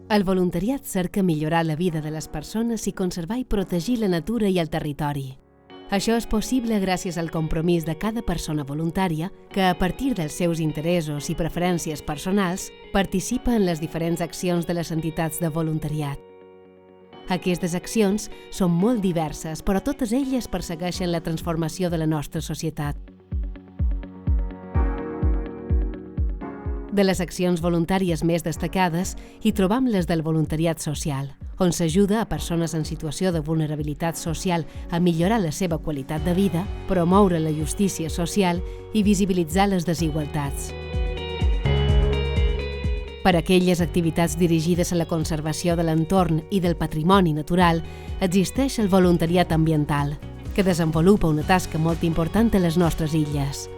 El voluntariat cerca millorar la vida de les persones i conservar i protegir la natura i el territori. Això és possible gràcies al compromís de cada persona voluntària que, a partir dels seus interessos i preferències personals, participa en les diferents accions de les entitats de voluntariat. Aquestes accions són molt diverses, però totes elles persegueixen la transformació de la nostra societat. De les accions voluntàries més destacades hi trobam les del voluntariat social, on s'ajuda a persones en situació de vulnerabilitat social a millorar la seva qualitat de vida, promoure la justícia social i visibilitzar les desigualtats. Per a aquelles activitats dirigides a la conservació de l'entorn i del patrimoni natural, existeix el voluntariat ambiental, que desenvolupa una tasca molt important a les nostres illes.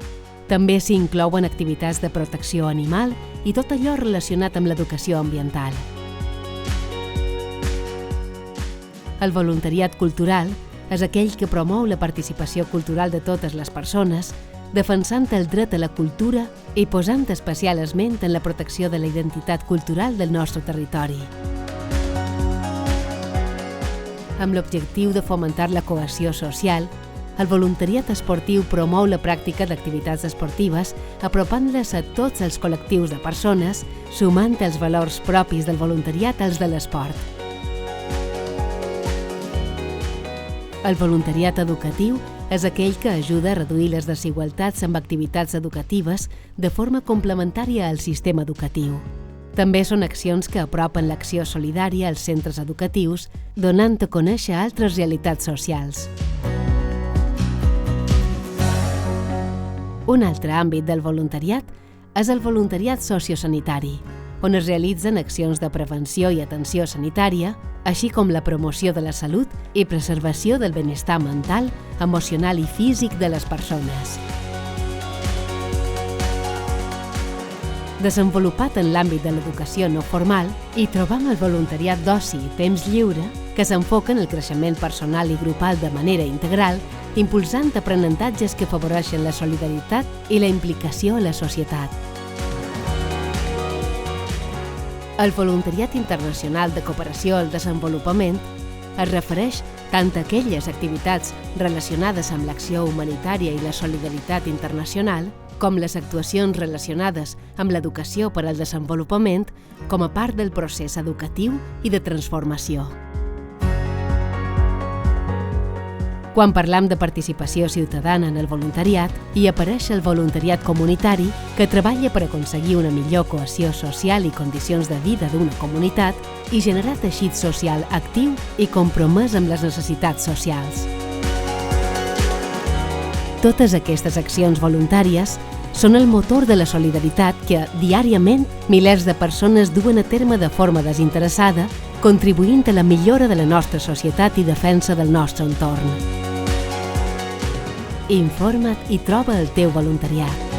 També s'hi inclouen activitats de protecció animal i tot allò relacionat amb l'educació ambiental. El voluntariat cultural és aquell que promou la participació cultural de totes les persones, defensant el dret a la cultura i posant especial esment en la protecció de la identitat cultural del nostre territori. Amb l'objectiu de fomentar la cohesió social, el voluntariat esportiu promou la pràctica d'activitats esportives apropant-les a tots els col·lectius de persones, sumant els valors propis del voluntariat als de l'esport. El voluntariat educatiu és aquell que ajuda a reduir les desigualtats amb activitats educatives de forma complementària al sistema educatiu. També són accions que apropen l'acció solidària als centres educatius, donant a conèixer altres realitats socials. Un altre àmbit del voluntariat és el voluntariat sociosanitari, on es realitzen accions de prevenció i atenció sanitària, així com la promoció de la salut i preservació del benestar mental, emocional i físic de les persones. Desenvolupat en l'àmbit de l'educació no formal, hi trobam el voluntariat d'oci i temps lliure, que s'enfoca en el creixement personal i grupal de manera integral, impulsant aprenentatges que afavoreixen la solidaritat i la implicació a la societat. El voluntariat internacional de cooperació al desenvolupament es refereix tant a aquelles activitats relacionades amb l'acció humanitària i la solidaritat internacional, com les actuacions relacionades amb l'educació per al desenvolupament com a part del procés educatiu i de transformació. Quan parlam de participació ciutadana en el voluntariat, hi apareix el voluntariat comunitari que treballa per aconseguir una millor cohesió social i condicions de vida d'una comunitat i generar teixit social actiu i compromès amb les necessitats socials. Totes aquestes accions voluntàries són el motor de la solidaritat que, diàriament, milers de persones duen a terme de forma desinteressada, contribuint a la millora de la nostra societat i defensa del nostre entorn. Informa't i troba el teu voluntariat.